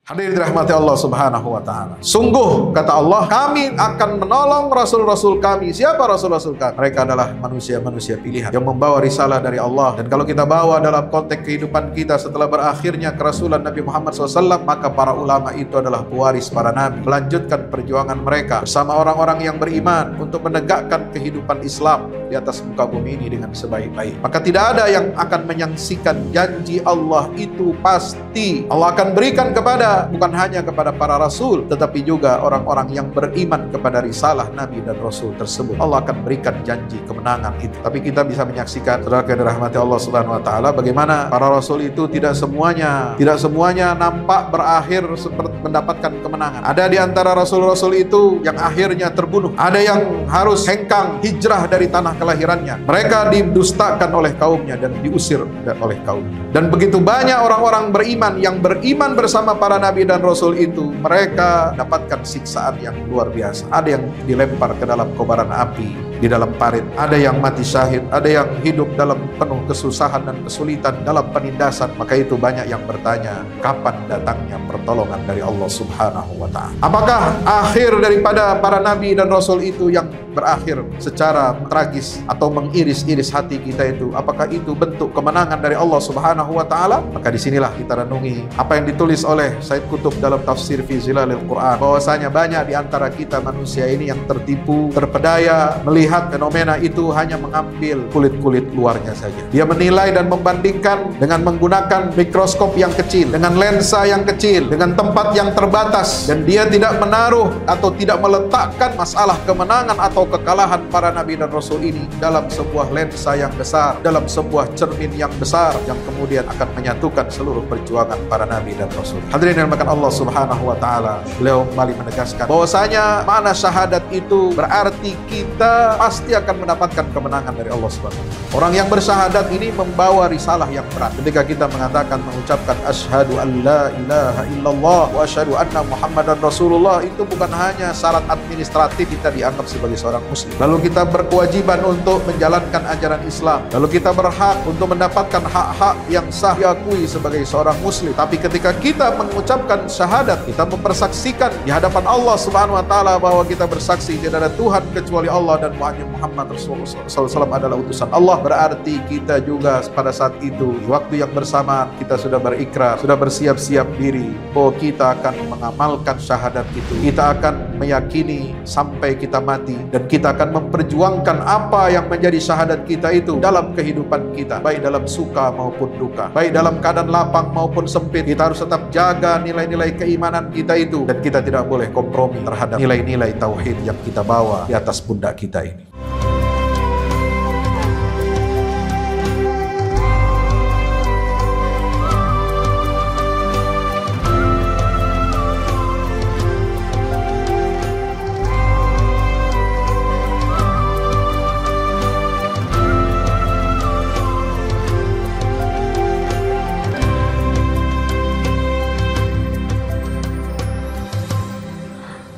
Hadirin dirahmati Allah Subhanahu wa taala. Sungguh kata Allah, kami akan menolong rasul-rasul kami. Siapa rasul-rasul kami? Mereka adalah manusia-manusia pilihan yang membawa risalah dari Allah. Dan kalau kita bawa dalam konteks kehidupan kita setelah berakhirnya kerasulan Nabi Muhammad SAW, maka para ulama itu adalah pewaris para nabi, melanjutkan perjuangan mereka bersama orang-orang yang beriman untuk menegakkan kehidupan Islam di atas muka bumi ini dengan sebaik-baik. Maka tidak ada yang akan menyaksikan janji Allah itu pasti Allah akan berikan kepada bukan hanya kepada para rasul, tetapi juga orang-orang yang beriman kepada risalah Nabi dan Rasul tersebut. Allah akan berikan janji kemenangan itu. Tapi kita bisa menyaksikan, saudara yang dirahmati Allah Subhanahu wa taala, bagaimana para rasul itu tidak semuanya nampak berakhir seperti mendapatkan kemenangan. Ada di antara rasul-rasul itu yang akhirnya terbunuh. Ada yang harus hengkang hijrah dari tanah kelahirannya. Mereka didustakan oleh kaumnya dan diusir oleh kaumnya. Dan begitu banyak orang-orang beriman yang beriman bersama para nabi dan rasul itu, mereka dapatkan siksaan yang luar biasa. Ada yang dilempar ke dalam kobaran api di dalam parit, ada yang mati syahid, ada yang hidup dalam penuh kesusahan dan kesulitan dalam penindasan. Maka itu banyak yang bertanya, kapan datangnya pertolongan dari Allah Subhanahu wa taala? Apakah akhir daripada para nabi dan rasul itu yang berakhir secara tragis atau mengiris-iris hati kita itu, apakah itu bentuk kemenangan dari Allah Subhanahu wa taala? Maka disinilah kita renungi apa yang ditulis oleh Said Qutb dalam tafsir fi Zilalil Quran, bahwasanya banyak di antara kita manusia ini yang tertipu, terpedaya melihat fenomena itu hanya mengambil kulit-kulit luarnya saja. Dia menilai dan membandingkan dengan menggunakan mikroskop yang kecil, dengan lensa yang kecil, dengan tempat yang terbatas, dan dia tidak menaruh atau tidak meletakkan masalah kemenangan atau kekalahan para nabi dan rasul ini dalam sebuah lensa yang besar, dalam sebuah cermin yang besar yang kemudian akan menyatukan seluruh perjuangan para nabi dan rasul. Hadirin yang dimuliakan Allah Subhanahu wa taala, beliau kembali menegaskan bahwasanya makna syahadat itu berarti kita pasti akan mendapatkan kemenangan dari Allah Subhanahu wa taala. Orang yang bersyahadat ini membawa risalah yang berat. Ketika kita mengatakan, mengucapkan asyhadu an la ilaha illallah wa asyhadu anna muhammadan rasulullah, itu bukan hanya syarat administratif kita dianggap sebagai seorang muslim. Lalu kita berkewajiban untuk menjalankan ajaran Islam. Lalu kita berhak untuk mendapatkan hak-hak yang sah diakui sebagai seorang muslim. Tapi ketika kita mengucapkan syahadat, kita mempersaksikan di hadapan Allah Subhanahu wa taala bahwa kita bersaksi tidak ada Tuhan kecuali Allah dan Muhammad Rasulullah SAW adalah utusan Allah. Berarti kita juga pada saat itu, di waktu yang bersamaan, kita sudah berikrar, sudah bersiap-siap diri bahwa kita akan mengamalkan syahadat itu. Kita akan meyakini sampai kita mati, dan kita akan memperjuangkan apa yang menjadi syahadat kita itu dalam kehidupan kita, baik dalam suka maupun duka, baik dalam keadaan lapang maupun sempit. Kita harus tetap jaga nilai-nilai keimanan kita itu, dan kita tidak boleh kompromi terhadap nilai-nilai tauhid yang kita bawa di atas pundak kita ini.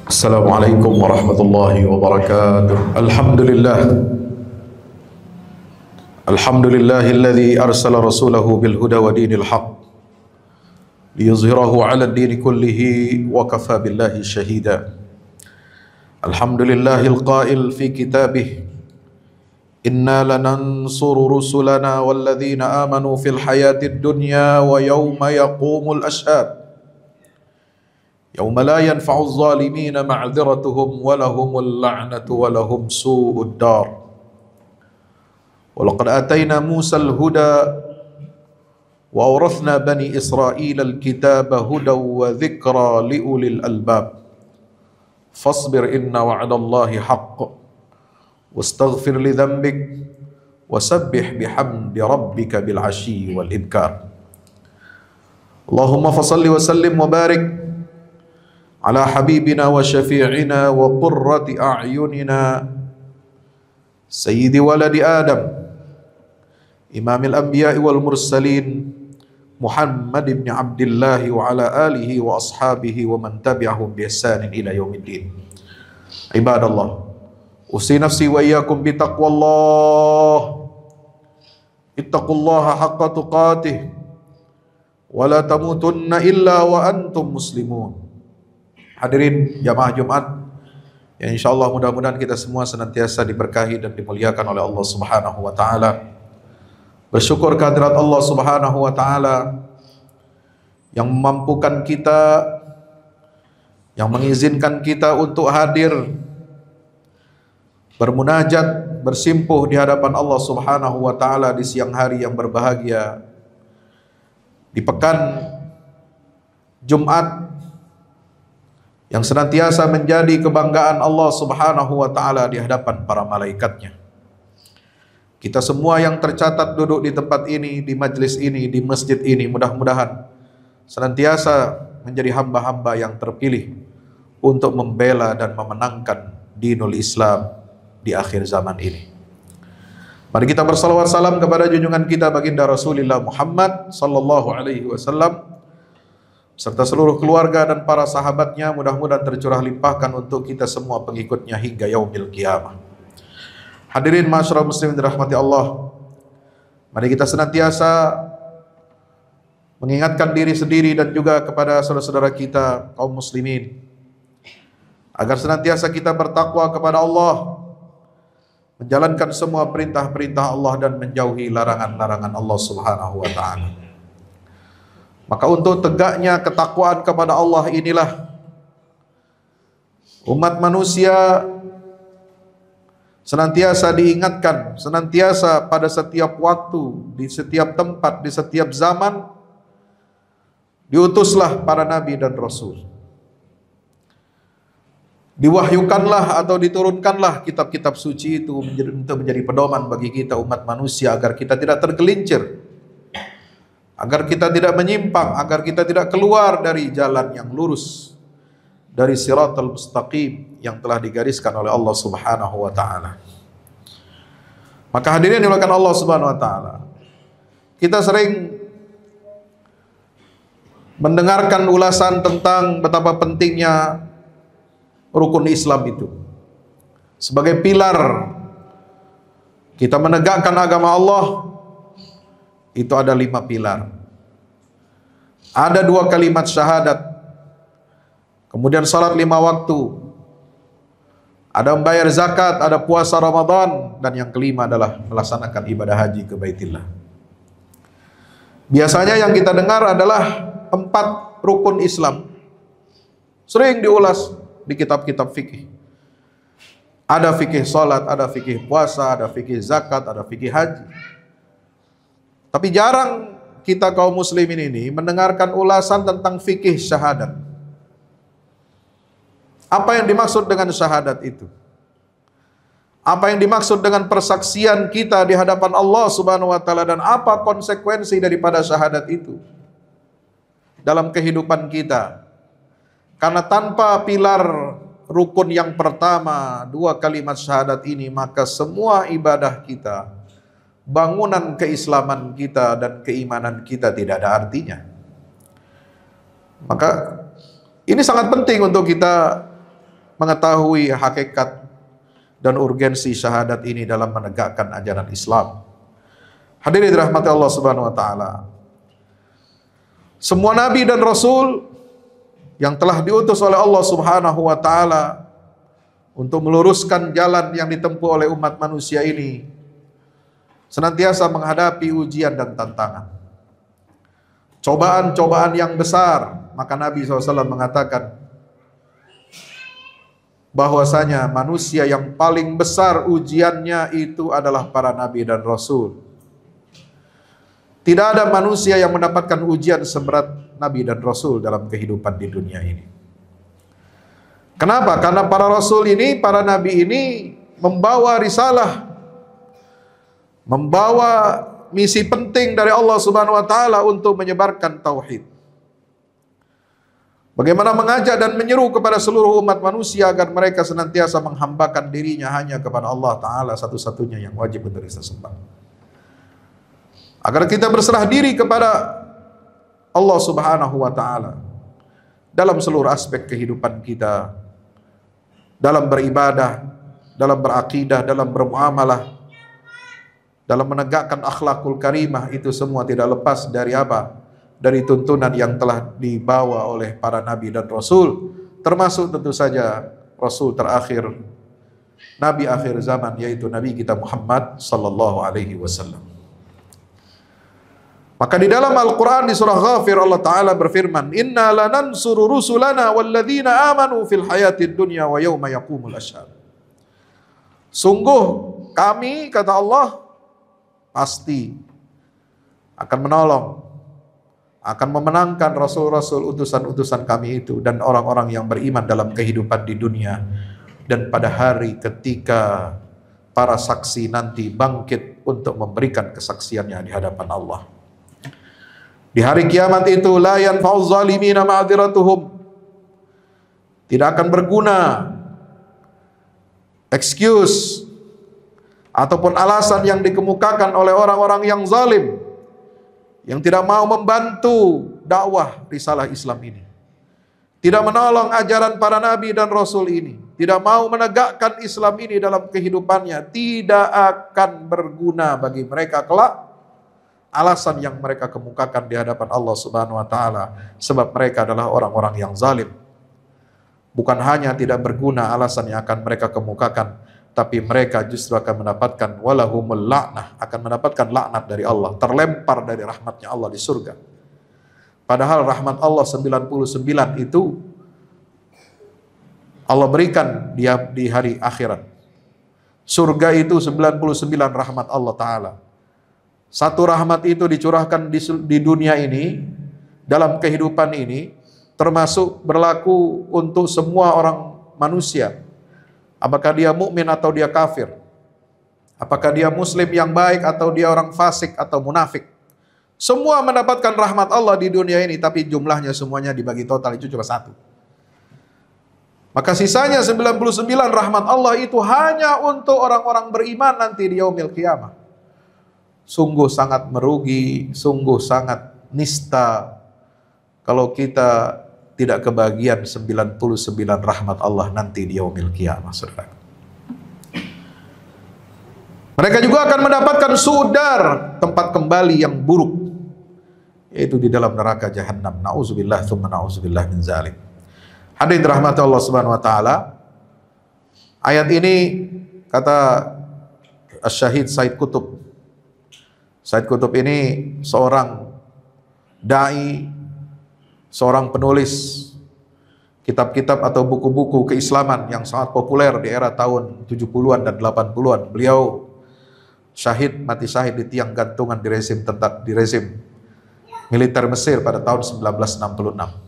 Assalamualaikum warahmatullahi wabarakatuh. Alhamdulillahilladzi arsala rasulahu bil huda wa dinil haqq liyuzhirahu 'ala ad-din kullihi wa kafa billahi shahida. Alhamdulillahil qail fi kitabih, inna lanansuru rusulana walladzina amanu fil hayatid dunya wa yawma yaqumul ashhad. Yauma la yanfa'u adh-dhalimina ma'dziratuhum wa lahumul la'natu wa lahum su'ud dar. Wa laqad atayna Musa al-huda wa awrathna bani Israila al-kitaba hudaw wa dhikra li ulil albab. Fasbir inna wa'dallahi haqq wastaghfir li dhanbik wasabbih bihamdi rabbika bil 'ashyi wal ibkar. Allahumma fashalli wa sallim wa barik ala habibina wa syafi'ina wa qurrati a'yunina sayyidi waladi Adam, imamil anbiya'i wal mursalin, Muhammad ibn Abdullah wa ala alihi wa ashabihi wa man tabi'ahum bi ihsanin ila yaumiddin. Ibadallah, usi nafsi wa iyyakum bi taqwallah. Ittaqullaha haqqa tuqatih wa la tamutunna illa wa antum muslimun. Hadirin jamaah Jumat yang insyaallah mudah-mudahan kita semua senantiasa diberkahi dan dimuliakan oleh Allah Subhanahu wa taala. Bersyukur kehadirat Allah Subhanahu wa taala yang memampukan kita, yang mengizinkan kita untuk hadir bermunajat, bersimpuh di hadapan Allah Subhanahu wa taala di siang hari yang berbahagia, di pekan Jumat yang senantiasa menjadi kebanggaan Allah Subhanahu wa taala di hadapan para malaikatnya. Kita semua yang tercatat duduk di tempat ini, di majlis ini, di masjid ini, mudah-mudahan senantiasa menjadi hamba-hamba yang terpilih untuk membela dan memenangkan dinul Islam di akhir zaman ini. Mari kita bersalawat salam kepada junjungan kita baginda Rasulullah Muhammad sallallahu alaihi wasallam serta seluruh keluarga dan para sahabatnya, mudah-mudahan tercurah limpahkan untuk kita semua pengikutnya hingga yaumil qiyamah. Hadirin masyarakat muslimin dirahmati Allah, mari kita senantiasa mengingatkan diri sendiri dan juga kepada saudara-saudara kita kaum muslimin agar senantiasa kita bertakwa kepada Allah, menjalankan semua perintah-perintah Allah dan menjauhi larangan-larangan Allah Subhanahu wa taala. Maka untuk tegaknya ketakwaan kepada Allah inilah umat manusia senantiasa diingatkan, senantiasa pada setiap waktu, di setiap tempat, di setiap zaman diutuslah para nabi dan rasul. Diwahyukanlah atau diturunkanlah kitab-kitab suci itu untuk menjadi pedoman bagi kita umat manusia agar kita tidak tergelincir, agar kita tidak menyimpang, agar kita tidak keluar dari jalan yang lurus, dari siratal mustaqim yang telah digariskan oleh Allah Subhanahu wa taala. Maka hadirin yang dimuliakan Allah Subhanahu wa taala, kita sering mendengarkan ulasan tentang betapa pentingnya rukun Islam itu. Sebagai pilar kita menegakkan agama Allah, itu ada 5 pilar. Ada 2 kalimat syahadat, kemudian salat 5 waktu, ada membayar zakat, ada puasa Ramadan, dan yang kelima adalah melaksanakan ibadah haji ke Baitillah. Biasanya yang kita dengar adalah 4 rukun Islam. Sering diulas di kitab-kitab fikih. Ada fikih salat, ada fikih puasa, ada fikih zakat, ada fikih haji. Tapi jarang kita kaum muslimin ini mendengarkan ulasan tentang fikih syahadat. Apa yang dimaksud dengan syahadat itu? Apa yang dimaksud dengan persaksian kita di hadapan Allah Subhanahu wa taala, dan apa konsekuensi daripada syahadat itu dalam kehidupan kita? Karena tanpa pilar rukun yang pertama, 2 kalimat syahadat ini, maka semua ibadah kita, bangunan keislaman kita dan keimanan kita tidak ada artinya. Maka ini sangat penting untuk kita mengetahui hakikat dan urgensi syahadat ini dalam menegakkan ajaran Islam. Hadirin dirahmati Allah Subhanahu wa taala, semua nabi dan rasul yang telah diutus oleh Allah Subhanahu wa taala untuk meluruskan jalan yang ditempuh oleh umat manusia ini senantiasa menghadapi ujian dan tantangan, cobaan-cobaan yang besar. Maka Nabi SAW mengatakan bahwasanya manusia yang paling besar ujiannya itu adalah para nabi dan rasul. Tidak ada manusia yang mendapatkan ujian seberat nabi dan rasul dalam kehidupan di dunia ini. Kenapa? Karena para rasul ini, para nabi ini membawa risalah, membawa misi penting dari Allah Subhanahu wa taala untuk menyebarkan tauhid. Bagaimana mengajak dan menyeru kepada seluruh umat manusia agar mereka senantiasa menghambakan dirinya hanya kepada Allah Ta'ala satu-satunya yang wajib untuk disembah. Agar kita berserah diri kepada Allah Subhanahu wa taala dalam seluruh aspek kehidupan kita, dalam beribadah, dalam berakidah, dalam bermuamalah, dalam menegakkan akhlakul karimah. Itu semua tidak lepas dari apa? dari tuntunan yang telah dibawa oleh para nabi dan rasul, termasuk tentu saja rasul terakhir, nabi akhir zaman, yaitu nabi kita Muhammad sallallahu alaihi wasallam. Maka di dalam Al-Quran di surah Ghafir Allah Ta'ala berfirman, Inna lanansuru rusulana walladzina amanu fil hayatid dunya wa yawma yaqumul ashhad. Sungguh kami, kata Allah, pasti akan menolong, akan memenangkan rasul-rasul, utusan-utusan kami itu, dan orang-orang yang beriman dalam kehidupan di dunia, dan pada hari ketika para saksi nanti bangkit untuk memberikan kesaksiannya di hadapan Allah. Di hari kiamat itu, la yanfa'uz zalimina ma'dziratuhum, tidak akan berguna excuse ataupun alasan yang dikemukakan oleh orang-orang yang zalim, yang tidak mau membantu dakwah risalah Islam ini, tidak menolong ajaran para nabi dan rasul ini, tidak mau menegakkan Islam ini dalam kehidupannya, tidak akan berguna bagi mereka kelak alasan yang mereka kemukakan di hadapan Allah Subhanahu wa taala, sebab mereka adalah orang-orang yang zalim. Bukan hanya tidak berguna alasan yang akan mereka kemukakan, tapi mereka justru akan mendapatkan walahumul la'nah, akan mendapatkan laknat dari Allah, terlempar dari rahmatnya Allah di surga. Padahal rahmat Allah 99 itu Allah berikan dia di hari akhirat. Surga itu 99 rahmat Allah Ta'ala. Satu rahmat itu dicurahkan di dunia ini, dalam kehidupan ini, termasuk berlaku untuk semua orang manusia. Apakah dia mukmin atau dia kafir, apakah dia muslim yang baik atau dia orang fasik atau munafik, semua mendapatkan rahmat Allah di dunia ini, tapi jumlahnya semuanya dibagi total itu cuma satu. Maka sisanya 99 rahmat Allah itu hanya untuk orang-orang beriman nanti di yaumil qiyamah. Sungguh sangat merugi, sungguh sangat nista kalau kita tidak kebagian 99 rahmat Allah nanti di yaumil qiyamah, saudara. Mereka juga akan mendapatkan sudar, tempat kembali yang buruk, yaitu di dalam neraka jahanam. Nauzubillah tsumma nauzubillah min zalik. Hadirin rahmat Allah Subhanahu wa taala. Ayat ini kata Asy-Syahid Said Qutb. Said Qutb ini seorang dai, seorang penulis kitab-kitab atau buku-buku keislaman yang sangat populer di era tahun 70-an dan 80-an. Beliau syahid, mati syahid di tiang gantungan di rezim militer Mesir pada tahun 1966.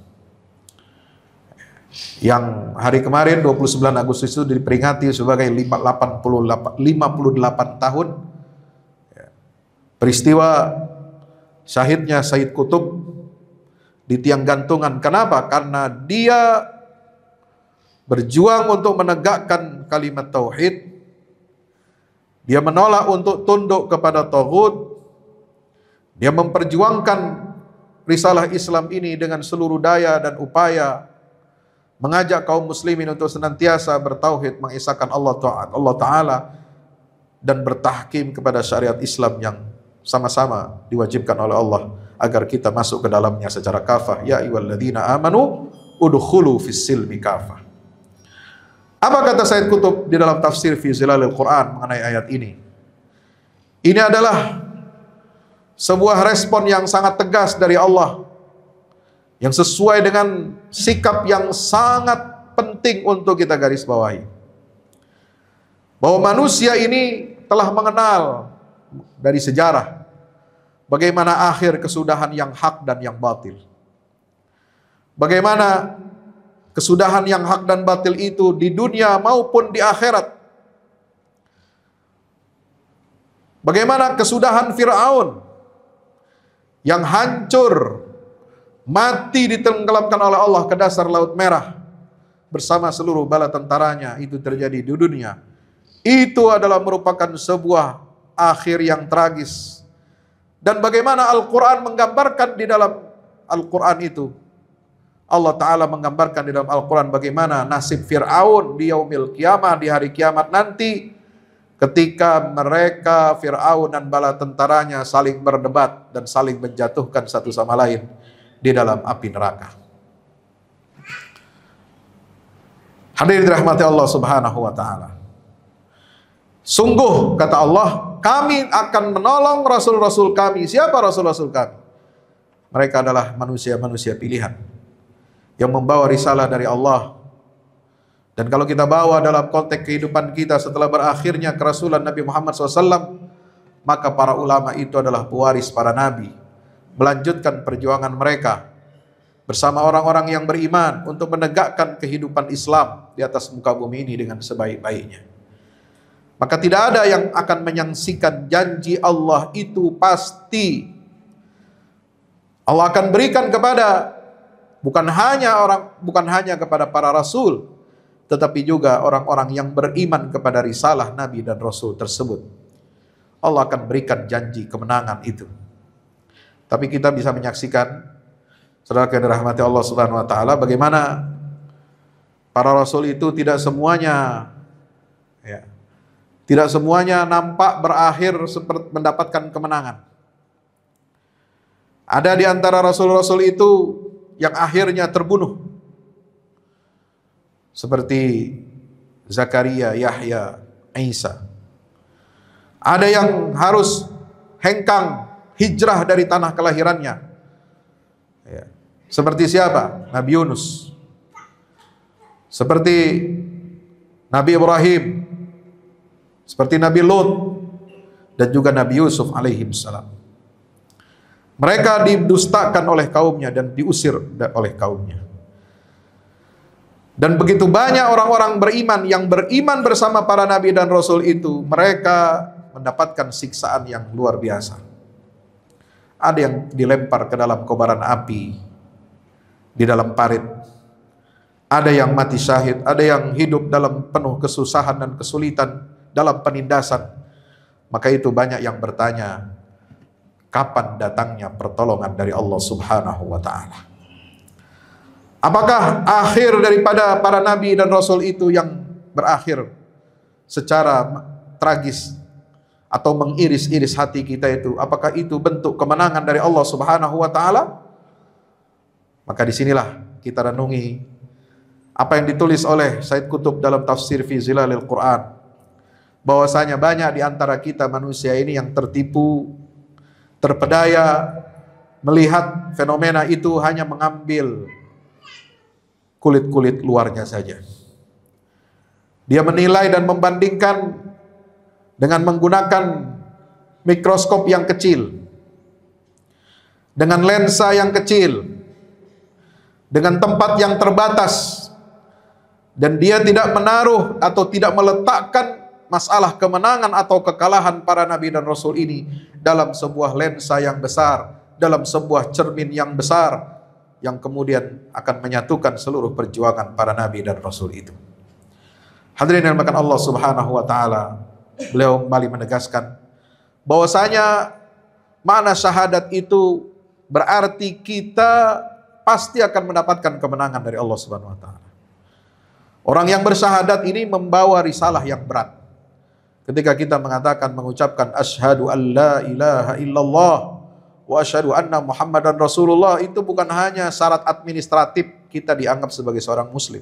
Yang hari kemarin 29 Agustus itu diperingati sebagai 58 tahun peristiwa syahidnya Said Qutb di tiang gantungan. Kenapa? Karena dia berjuang untuk menegakkan kalimat tauhid. Dia menolak untuk tunduk kepada taghut. Dia memperjuangkan risalah Islam ini dengan seluruh daya dan upaya, mengajak kaum muslimin untuk senantiasa bertauhid, mengisahkan Allah Ta'ala, dan bertahkim kepada syariat Islam yang sama-sama diwajibkan oleh Allah agar kita masuk ke dalamnya secara kafah. Ya ayyuhalladzina amanu udkhulu fis silmi kafah. Apa kata Said Qutb di dalam tafsir Fi Zilalil Quran mengenai ayat ini? Ini adalah sebuah respon yang sangat tegas dari Allah, yang sesuai dengan sikap yang sangat penting untuk kita garis bawahi. Bahwa manusia ini telah mengenal dari sejarah bagaimana akhir kesudahan yang hak dan yang batil. Bagaimana kesudahan yang hak dan batil itu di dunia maupun di akhirat. Bagaimana kesudahan Fir'aun yang hancur, mati ditenggelamkan oleh Allah ke dasar Laut Merah bersama seluruh bala tentaranya, itu terjadi di dunia. Itu adalah merupakan sebuah akhir yang tragis. Dan bagaimana Al-Quran menggambarkan di dalam Al-Quran itu, Allah Ta'ala menggambarkan di dalam Al-Quran bagaimana nasib Fir'aun di yaumil qiyamah, di hari kiamat nanti, ketika mereka Fir'aun dan bala tentaranya saling berdebat dan saling menjatuhkan satu sama lain di dalam api neraka. Hadirin dirahmati Allah Subhanahu wa taala. Sungguh kata Allah, kami akan menolong rasul-rasul kami. Siapa rasul-rasul kami? Mereka adalah manusia-manusia pilihan yang membawa risalah dari Allah. Dan kalau kita bawa dalam konteks kehidupan kita setelah berakhirnya kerasulan Nabi Muhammad SAW, maka para ulama itu adalah pewaris para nabi, melanjutkan perjuangan mereka bersama orang-orang yang beriman untuk menegakkan kehidupan Islam di atas muka bumi ini dengan sebaik-baiknya. Maka tidak ada yang akan menyaksikan janji Allah itu pasti. Allah akan berikan kepada bukan hanya kepada para rasul, tetapi juga orang-orang yang beriman kepada risalah Nabi dan Rasul tersebut. Allah akan berikan janji kemenangan itu. Tapi kita bisa menyaksikan, saudara yang dirahmati Allah Subhanahu wa taala, bagaimana para rasul itu tidak semuanya nampak berakhir seperti mendapatkan kemenangan. Ada di antara rasul-rasul itu yang akhirnya terbunuh, seperti Zakaria, Yahya, Isa. Ada yang harus hengkang hijrah dari tanah kelahirannya, seperti siapa? Nabi Yunus, seperti Nabi Ibrahim, seperti Nabi Lut, dan juga Nabi Yusuf alaihissalam. Mereka didustakan oleh kaumnya dan diusir oleh kaumnya. Dan begitu banyak orang-orang beriman yang beriman bersama para nabi dan rasul itu, mereka mendapatkan siksaan yang luar biasa. Ada yang dilempar ke dalam kobaran api di dalam parit. Ada yang mati syahid, ada yang hidup dalam penuh kesusahan dan kesulitan dalam penindasan. Maka itu banyak yang bertanya, kapan datangnya pertolongan dari Allah Subhanahu wa taala? Apakah akhir daripada para nabi dan rasul itu yang berakhir secara tragis atau mengiris-iris hati kita itu? Apakah itu bentuk kemenangan dari Allah Subhanahu wa taala? Maka disinilah kita renungi apa yang ditulis oleh Said Qutb dalam tafsir Fi Zilalil Quran, bahwasanya banyak di antara kita manusia ini yang tertipu, terpedaya melihat fenomena itu hanya mengambil kulit-kulit luarnya saja. Dia menilai dan membandingkan dengan menggunakan mikroskop yang kecil, dengan lensa yang kecil, dengan tempat yang terbatas, dan dia tidak menaruh atau tidak meletakkan masalah kemenangan atau kekalahan para nabi dan rasul ini dalam sebuah lensa yang besar, dalam sebuah cermin yang besar, yang kemudian akan menyatukan seluruh perjuangan para nabi dan rasul itu. Hadirin yang dimuliakan Allah Subhanahu wa taala, beliau kembali menegaskan bahwasanya makna syahadat itu berarti kita pasti akan mendapatkan kemenangan dari Allah Subhanahu wa taala. Orang yang bersyahadat ini membawa risalah yang berat. Ketika kita mengucapkan asyhadu an la ilaha illallah wa asyhadu anna Muhammadan Rasulullah, itu bukan hanya syarat administratif kita dianggap sebagai seorang muslim.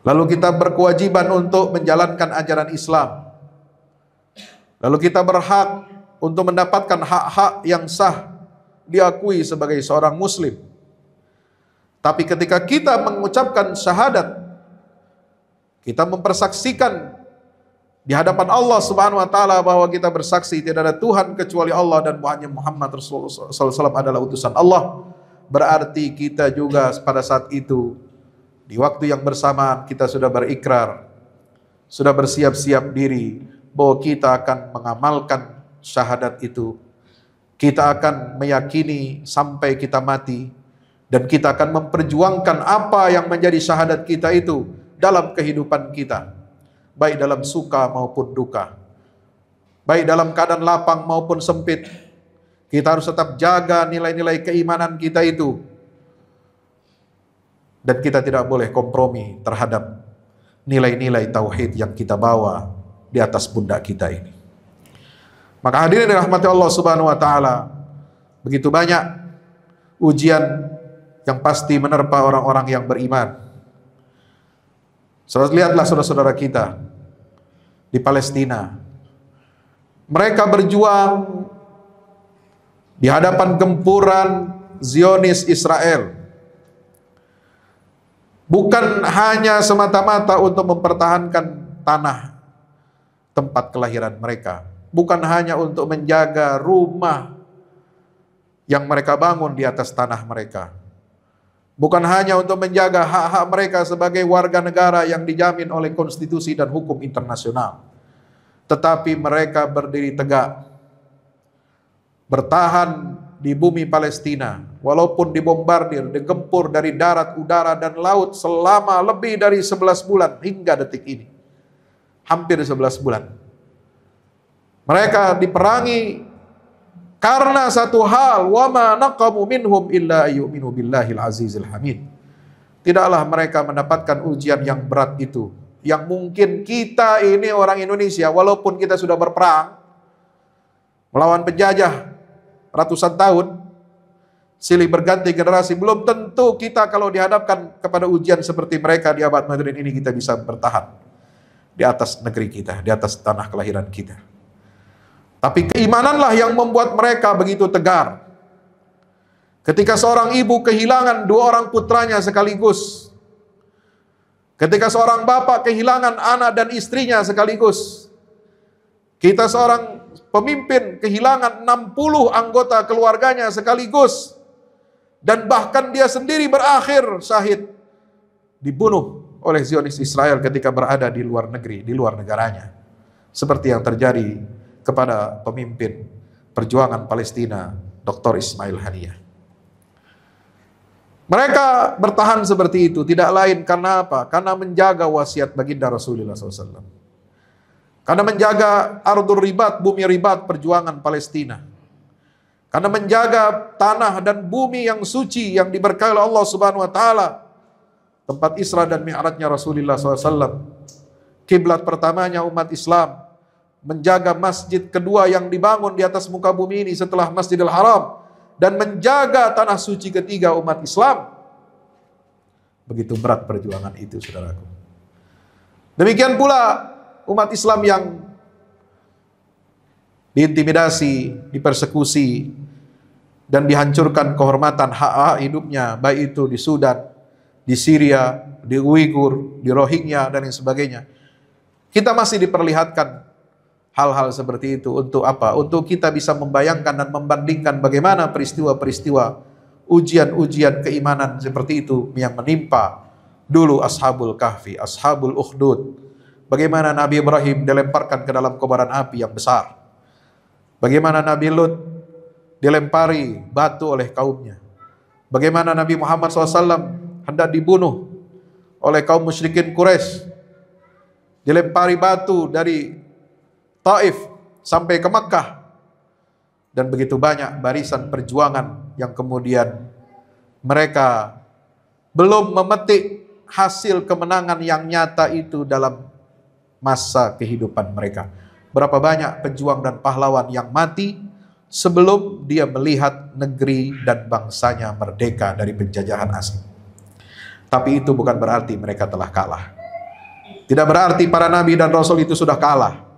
Lalu kita berkewajiban untuk menjalankan ajaran Islam. Lalu kita berhak untuk mendapatkan hak-hak yang sah diakui sebagai seorang muslim. Tapi ketika kita mengucapkan syahadat, kita mempersaksikan di hadapan Allah Subhanahu wa taala bahwa kita bersaksi tidak ada Tuhan kecuali Allah dan Muhammad Rasulullah SAW adalah utusan Allah. Berarti kita juga pada saat itu, di waktu yang bersamaan, kita sudah berikrar, sudah bersiap-siap diri bahwa kita akan mengamalkan syahadat itu. Kita akan meyakini sampai kita mati, dan kita akan memperjuangkan apa yang menjadi syahadat kita itu dalam kehidupan kita, baik dalam suka maupun duka, baik dalam keadaan lapang maupun sempit. Kita harus tetap jaga nilai-nilai keimanan kita itu, dan kita tidak boleh kompromi terhadap nilai-nilai tauhid yang kita bawa di atas pundak kita ini. Maka hadirin dirahmati Allah Subhanahu wa taala, begitu banyak ujian yang pasti menerpa orang-orang yang beriman. Lihatlah saudara-saudara kita di Palestina. Mereka berjuang di hadapan gempuran Zionis Israel. Bukan hanya semata-mata untuk mempertahankan tanah tempat kelahiran mereka. Bukan hanya untuk menjaga rumah yang mereka bangun di atas tanah mereka. Bukan hanya untuk menjaga hak-hak mereka sebagai warga negara yang dijamin oleh konstitusi dan hukum internasional. Tetapi mereka berdiri tegak, bertahan di bumi Palestina, walaupun dibombardir, digempur dari darat, udara, dan laut selama lebih dari 11 bulan hingga detik ini. Hampir 11 bulan. Mereka diperangi karena satu hal, wa ma naqamu minhum illa ayyuminu billahil azizil hamid. Tidaklah mereka mendapatkan ujian yang berat itu, yang mungkin kita ini orang Indonesia, walaupun kita sudah berperang melawan penjajah ratusan tahun, silih berganti generasi, belum tentu kita kalau dihadapkan kepada ujian seperti mereka di abad modern ini kita bisa bertahan di atas negeri kita, di atas tanah kelahiran kita. Tapi keimananlah yang membuat mereka begitu tegar. Ketika seorang ibu kehilangan 2 orang putranya sekaligus, ketika seorang bapak kehilangan anak dan istrinya sekaligus, kita seorang pemimpin kehilangan 60 anggota keluarganya sekaligus, dan bahkan dia sendiri berakhir syahid, dibunuh oleh Zionis Israel ketika berada di luar negeri, di luar negaranya. Seperti yang terjadi kepada pemimpin perjuangan Palestina, Dr. Ismail Haniyah. Mereka bertahan seperti itu, tidak lain karena apa? Karena menjaga wasiat baginda Rasulullah SAW. Karena menjaga ardul ribat, bumi ribat perjuangan Palestina. Karena menjaga tanah dan bumi yang suci yang diberkahi oleh Allah Subhanahu wa taala. Tempat Isra dan Mi'rajnya Rasulullah SAW. Kiblat pertamanya umat Islam. Menjaga masjid kedua yang dibangun di atas muka bumi ini setelah Masjidil Haram, dan menjaga tanah suci ketiga umat Islam. Begitu berat perjuangan itu, saudaraku. Demikian pula umat Islam yang diintimidasi, dipersekusi, dan dihancurkan kehormatan hak-hak hidupnya, baik itu di Sudan, di Syria, di Uighur, di Rohingya, dan lain sebagainya. Kita masih diperlihatkan hal-hal seperti itu. Untuk apa? Untuk kita bisa membayangkan dan membandingkan bagaimana peristiwa-peristiwa, ujian-ujian keimanan seperti itu yang menimpa dulu Ashabul Kahfi, Ashabul Ukhdud. Bagaimana Nabi Ibrahim dilemparkan ke dalam kobaran api yang besar. Bagaimana Nabi Lut dilempari batu oleh kaumnya. Bagaimana Nabi Muhammad SAW hendak dibunuh oleh kaum musyrikin Quraisy, dilempari batu dari Taif sampai ke Makkah, dan begitu banyak barisan perjuangan yang kemudian mereka belum memetik hasil kemenangan yang nyata itu dalam masa kehidupan mereka. Berapa banyak pejuang dan pahlawan yang mati sebelum dia melihat negeri dan bangsanya merdeka dari penjajahan asing. Tapi itu bukan berarti mereka telah kalah. Tidak berarti para nabi dan rasul itu sudah kalah.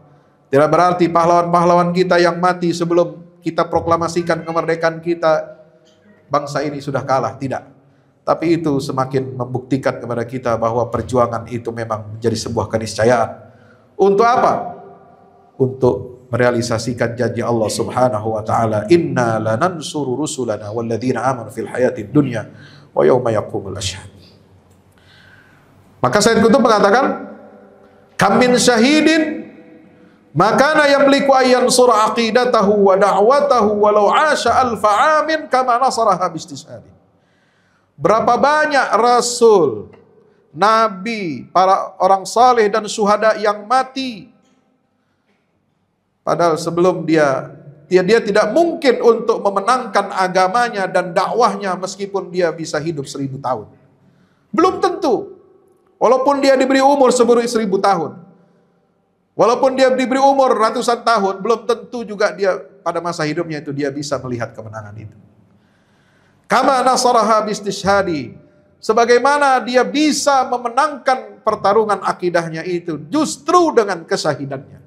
Tidak berarti pahlawan-pahlawan kita yang mati sebelum kita proklamasikan kemerdekaan kita, bangsa ini sudah kalah. Tidak. Tapi itu semakin membuktikan kepada kita bahwa perjuangan itu memang menjadi sebuah keniscayaan. Untuk apa? Untuk merealisasikan janji Allah Subhanahu wa taala, "Inna lanansuru rusulana walladzina amanu fil hayatid dunya wa yauma yaqumul ashhad." Maka Sayyid Qutb mengatakan, "Kam min syahidin makana yamliku ayyan sura aqidatahu wa da'watahu walau 'asha alfa 'amin kama nasaraha bistishhadi." Berapa banyak rasul, nabi, para orang saleh dan syuhada yang mati, padahal sebelum dia tidak mungkin untuk memenangkan agamanya dan dakwahnya meskipun dia bisa hidup 1000 tahun. Belum tentu. Walaupun dia diberi umur 1000 tahun. Walaupun dia diberi umur ratusan tahun, belum tentu juga dia pada masa hidupnya itu dia bisa melihat kemenangan itu. Kama nasaraha bistishhadi, sebagaimana dia bisa memenangkan pertarungan akidahnya itu justru dengan kesyahidannya,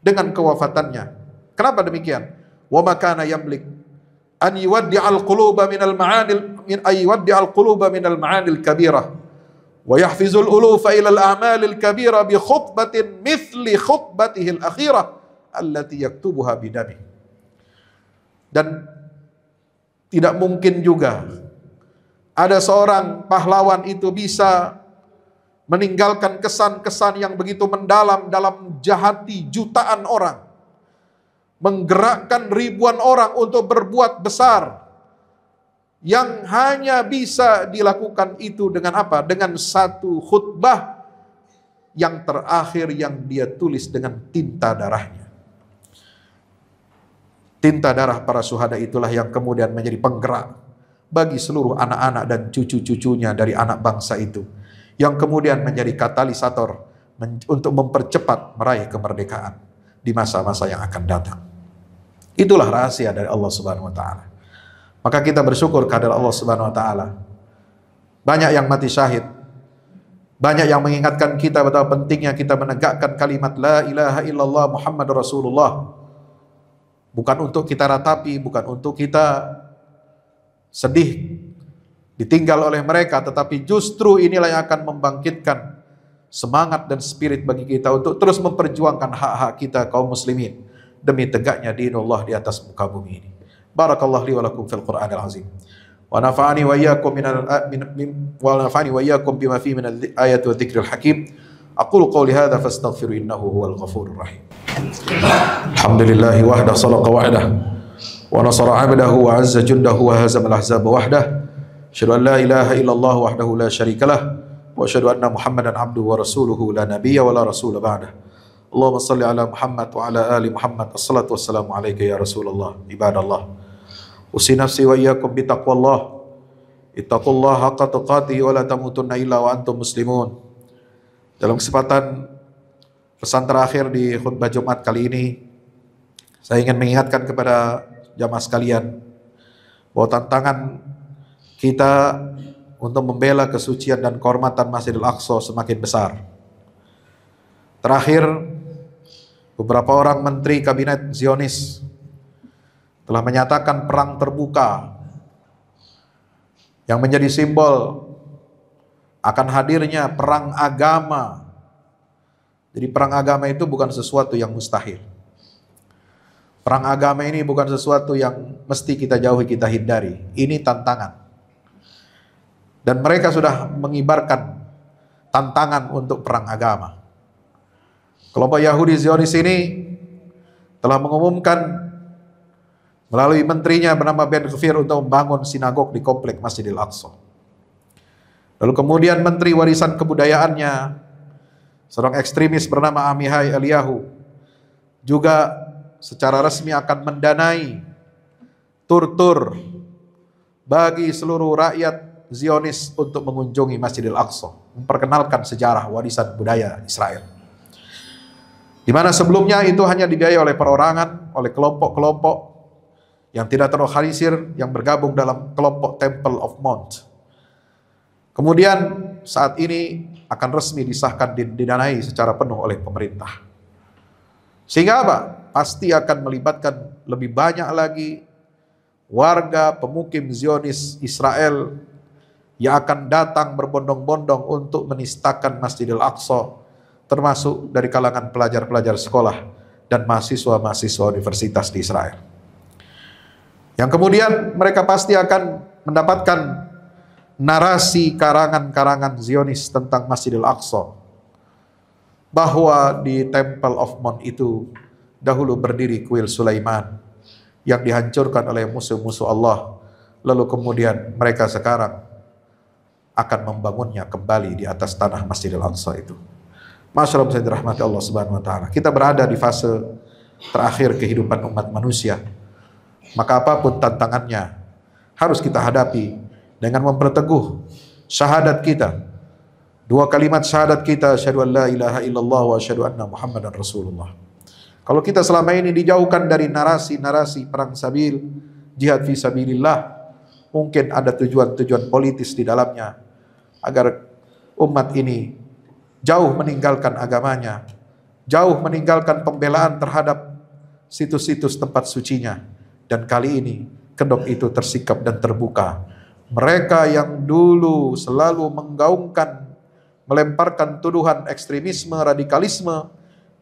dengan kewafatannya. Kenapa demikian? Wa ma kana yamlik an yuwaddi'al quluba minal ma'anil min aywaddi'al quluba minal ma'anil kabirah wa yahfizul ulufa ila al-a'malil kabira bi khutbatin mithli khutbatihi al-akhirah allati yaktubuha bidami. Dan tidak mungkin juga ada seorang pahlawan itu bisa meninggalkan kesan-kesan yang begitu mendalam dalam hati jutaan orang, menggerakkan ribuan orang untuk berbuat besar, yang hanya bisa dilakukan itu dengan apa? Dengan satu khutbah yang terakhir yang dia tulis dengan tinta darahnya. Tinta darah para syuhada itulah yang kemudian menjadi penggerak bagi seluruh anak-anak dan cucu-cucunya dari anak bangsa itu, yang kemudian menjadi katalisator untuk mempercepat meraih kemerdekaan di masa-masa yang akan datang. Itulah rahasia dari Allah Subhanahu wa taala. Maka kita bersyukur kehadirat Allah Subhanahu wa taala. Banyak yang mati syahid. Banyak yang mengingatkan kita betapa pentingnya kita menegakkan kalimat la ilaha illallah Muhammadur Rasulullah. Bukan untuk kita ratapi, bukan untuk kita sedih ditinggal oleh mereka, tetapi justru inilah yang akan membangkitkan semangat dan spirit bagi kita untuk terus memperjuangkan hak-hak kita kaum muslimin demi tegaknya dinullah di atas muka bumi ini. Barakallahu li wa lakum fil Qur'anil azim. Wa nafa'ani wa iyyakum bima fihi min al-ayati wa dhikril hakim. Aqulu qawli hadza fastaghfiru innahu huwal ghafurur rahim. Alhamdulillahi wahda salaqa wa'dah wa nasara 'abdahu wa 'azza jundahu wa hazama al-ahzaba wahdah. Asyhadu an la ilaha illallah wahdahu la syarikalah wa asyhadu anna Muhammadan 'abduhu wa rasuluhu la nabiyya wa la rasula ba'dah. Allahumma salli ala Muhammad wa ala ali Muhammad. Assalatu wassalamu alayka ya Rasulullah. Ibadallah. Usi nafsi wa iyyakum bi taqwallah. Ittaqullaha haqqa tuqatih wa la tamutunna illa wa antum muslimun. Dalam kesempatan pesan terakhir di khutbah Jumat kali ini, saya ingin mengingatkan kepada jamaah sekalian bahwa tantangan kita untuk membela kesucian dan kehormatan Masjidil Aqsa semakin besar. Terakhir, beberapa orang menteri kabinet Zionis telah menyatakan perang terbuka yang menjadi simbol akan hadirnya perang agama. Jadi perang agama itu bukan sesuatu yang mustahil. Perang agama ini bukan sesuatu yang mesti kita jauhi, kita hindari. Ini tantangan. Dan mereka sudah mengibarkan tantangan untuk perang agama. Kelompok Yahudi Zionis ini telah mengumumkan melalui menterinya bernama Ben Gvir untuk membangun sinagog di komplek Masjidil Aqsa. Lalu kemudian menteri warisan kebudayaannya, seorang ekstremis bernama Amihai Eliyahu, juga secara resmi akan mendanai tur-tur bagi seluruh rakyat Zionis untuk mengunjungi Masjidil Aqsa, memperkenalkan sejarah warisan budaya Israel. Di mana sebelumnya itu hanya dibiayai oleh perorangan, oleh kelompok-kelompok yang tidak terorganisir, yang bergabung dalam kelompok Temple of Mount. Kemudian saat ini akan resmi disahkan didanai secara penuh oleh pemerintah. Sehingga apa? Pasti akan melibatkan lebih banyak lagi warga pemukim Zionis Israel yang akan datang berbondong-bondong untuk menistakan Masjidil Aqsa, termasuk dari kalangan pelajar-pelajar sekolah dan mahasiswa-mahasiswa universitas di Israel. Yang kemudian mereka pasti akan mendapatkan narasi karangan-karangan Zionis tentang Masjidil Aqsa, bahwa di Temple of Mount itu dahulu berdiri kuil Sulaiman yang dihancurkan oleh musuh-musuh Allah, lalu kemudian mereka sekarang akan membangunnya kembali di atas tanah Masjidil Aqsa itu. Masyaallah bisa dirahmati Allah Subhanahu wa taala. Kita berada di fase terakhir kehidupan umat manusia. Maka apapun tantangannya harus kita hadapi dengan memperteguh syahadat kita Dua kalimat syahadat kita, asyhadu an la ilaha illallah wa asyhadu anna Muhammadan Rasulullah. Kalau kita selama ini dijauhkan dari narasi-narasi perang sabil, jihad fi sabilillah, mungkin ada tujuan-tujuan politis di dalamnya agar umat ini jauh meninggalkan agamanya, jauh meninggalkan pembelaan terhadap situs-situs tempat sucinya. Dan kali ini kedok itu tersikap dan terbuka. Mereka yang dulu selalu menggaungkan, melemparkan tuduhan ekstremisme, radikalisme,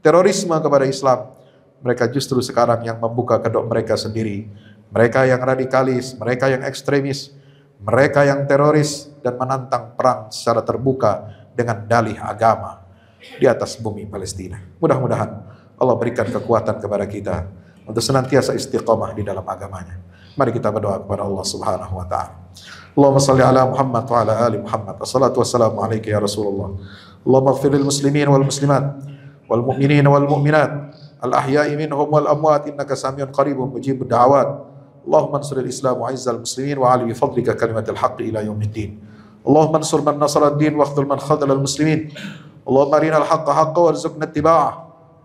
terorisme kepada Islam, mereka justru sekarang yang membuka kedok mereka sendiri. Mereka yang radikalis, mereka yang ekstremis, mereka yang teroris dan menantang perang secara terbuka dengan dalih agama di atas bumi Palestina. Mudah-mudahan Allah berikan kekuatan kepada kita untuk senantiasa istiqamah di dalam agamanya. Mari kita berdoa kepada Allah Subhanahu wa taala. Allahumma shalli ala Muhammad wa ala ali Muhammad. Wassalatu wassalamu alayka ya Rasulullah. Allahumma ighfir lil muslimin wal muslimat wal mu'minin wal mu'minat al ahya'i minhum wal amwat innaka samiun qaribun mujibud da'awat. Allahumma ansur al-islam wa izzal muslimin wa ali bi fadlika kalimatul haqq ila yaumiddin. Allahumma ansur man nasara ad-din wa khudhul man khadhala al-muslimin. Allahumma arina al-haqqa haqqan warzuqna ittiba'ah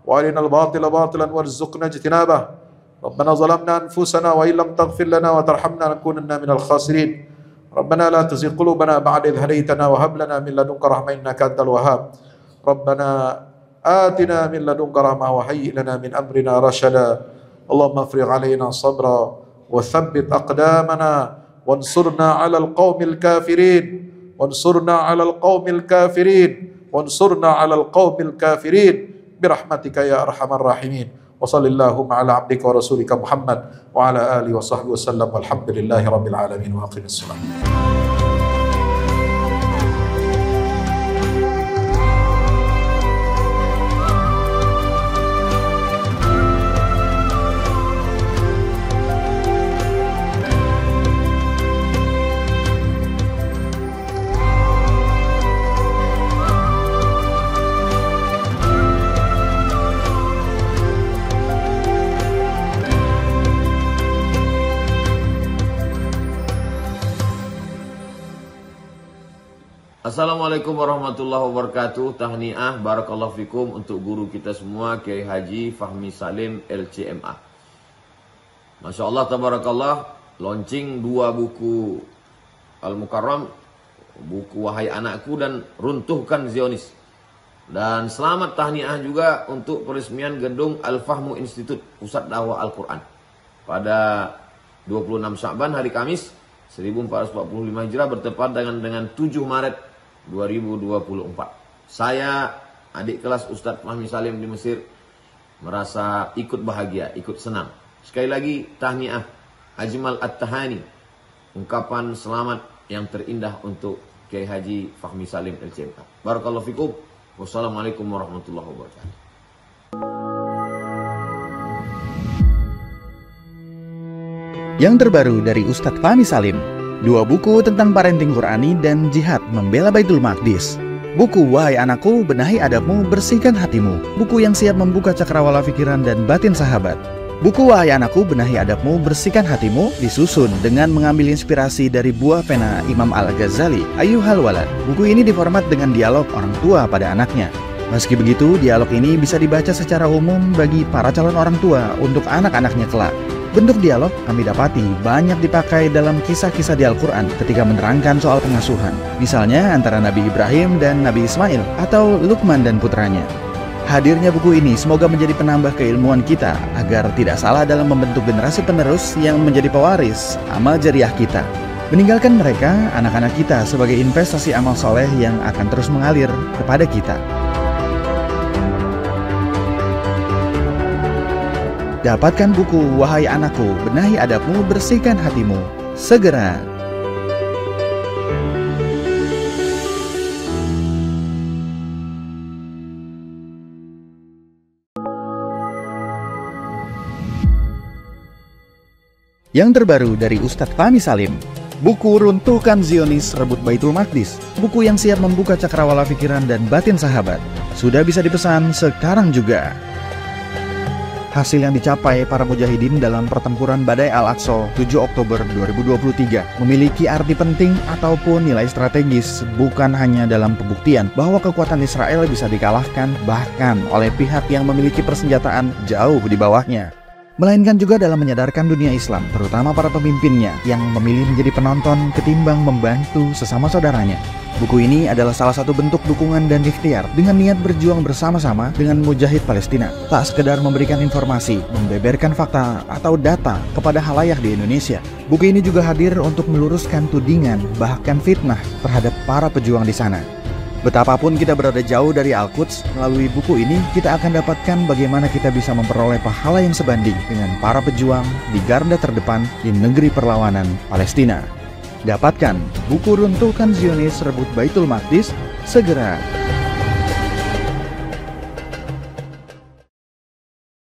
wa arina al-batila batilan warzuqna ijtinabah. Rabbana zalamna anfusana wa illam taghfir lana wa tarhamna lanakunanna minal khasirin. Rabbana la tuzigh qulubana ba'da idh hadaytana wa hab lana min ladunka rahmah innaka antal wahhab. Rabbana atina min ladunka rahmah wa hayyi' lana min amrina rashada. Allahumma afrigh alaina sabra wa thabbit aqdamana wansurna 'alal qaumil kafirin wansurna 'alal qaumil kafirin wansurna 'alal qaumil kafirin birahmatika ya arhamar rahimin. Wa sallallahu ala abdika wa rasulika Muhammad wa ala alihi wa sahbihi wasallam walhamdulillahi rabbil alamin wa aqimis salam. Assalamualaikum warahmatullahi wabarakatuh. Tahniah barakallahu fikum untuk guru kita semua, Kiai Haji Fahmi Salim LCMA. Masya Allah tabarakallah, launching 2 buku Al-Mukarram, buku Wahai Anakku dan Runtuhkan Zionis. Dan selamat tahniah juga untuk peresmian gedung Al-Fahmu Institute Pusat Dakwah Al-Quran pada 26 Sya'ban hari Kamis 1445 Hijrah bertepatan dengan 7 Maret 2024. Saya, adik kelas Ustadz Fahmi Salim di Mesir, merasa ikut bahagia, ikut senang. Sekali lagi tahniah, ajmal at-tahani, ungkapan selamat yang terindah untuk Kiai Haji Fahmi Salim LCMA. Barakallahu fikum. Wassalamualaikum warahmatullahi wabarakatuh. Yang terbaru dari Ustadz Fahmi Salim, 2 buku tentang parenting Qurani dan jihad membela Baitul Maqdis. Buku Wahai Anakku, Benahi Adabmu, Bersihkan Hatimu, buku yang siap membuka cakrawala pikiran dan batin sahabat. Buku Wahai Anakku, Benahi Adabmu, Bersihkan Hatimu disusun dengan mengambil inspirasi dari buah pena Imam Al-Ghazali, Ayyuhal Walad. Buku ini diformat dengan dialog orang tua pada anaknya. Meski begitu, dialog ini bisa dibaca secara umum bagi para calon orang tua untuk anak-anaknya kelak. Bentuk dialog kami dapati banyak dipakai dalam kisah-kisah di Al-Quran ketika menerangkan soal pengasuhan. Misalnya antara Nabi Ibrahim dan Nabi Ismail atau Luqman dan putranya. Hadirnya buku ini semoga menjadi penambah keilmuan kita agar tidak salah dalam membentuk generasi penerus yang menjadi pewaris amal jariah kita. Meninggalkan mereka, anak-anak kita sebagai investasi amal soleh yang akan terus mengalir kepada kita. Dapatkan buku Wahai Anakku, Benahi Adabmu, Bersihkan Hatimu segera. Yang terbaru dari Ustadz Fahmi Salim, buku Runtuhkan Zionis, Rebut Baitul Maqdis, buku yang siap membuka cakrawala pikiran dan batin sahabat. Sudah bisa dipesan sekarang juga. hasil yang dicapai para mujahidin dalam pertempuran Badai Al-Aqsa 7 Oktober 2023 memiliki arti penting ataupun nilai strategis, bukan hanya dalam pembuktian bahwa kekuatan Israel bisa dikalahkan bahkan oleh pihak yang memiliki persenjataan jauh di bawahnya, melainkan juga dalam menyadarkan dunia Islam, terutama para pemimpinnya yang memilih menjadi penonton ketimbang membantu sesama saudaranya. Buku ini adalah salah satu bentuk dukungan dan ikhtiar dengan niat berjuang bersama-sama dengan mujahid Palestina. Tak sekedar memberikan informasi, membeberkan fakta atau data kepada khalayak di Indonesia. Buku ini juga hadir untuk meluruskan tudingan bahkan fitnah terhadap para pejuang di sana. Betapapun kita berada jauh dari Al-Quds, melalui buku ini kita akan dapatkan bagaimana kita bisa memperoleh pahala yang sebanding dengan para pejuang di garda terdepan di negeri perlawanan Palestina. Dapatkan buku Runtuhkan Zionis Rebut Baitul Maqdis segera.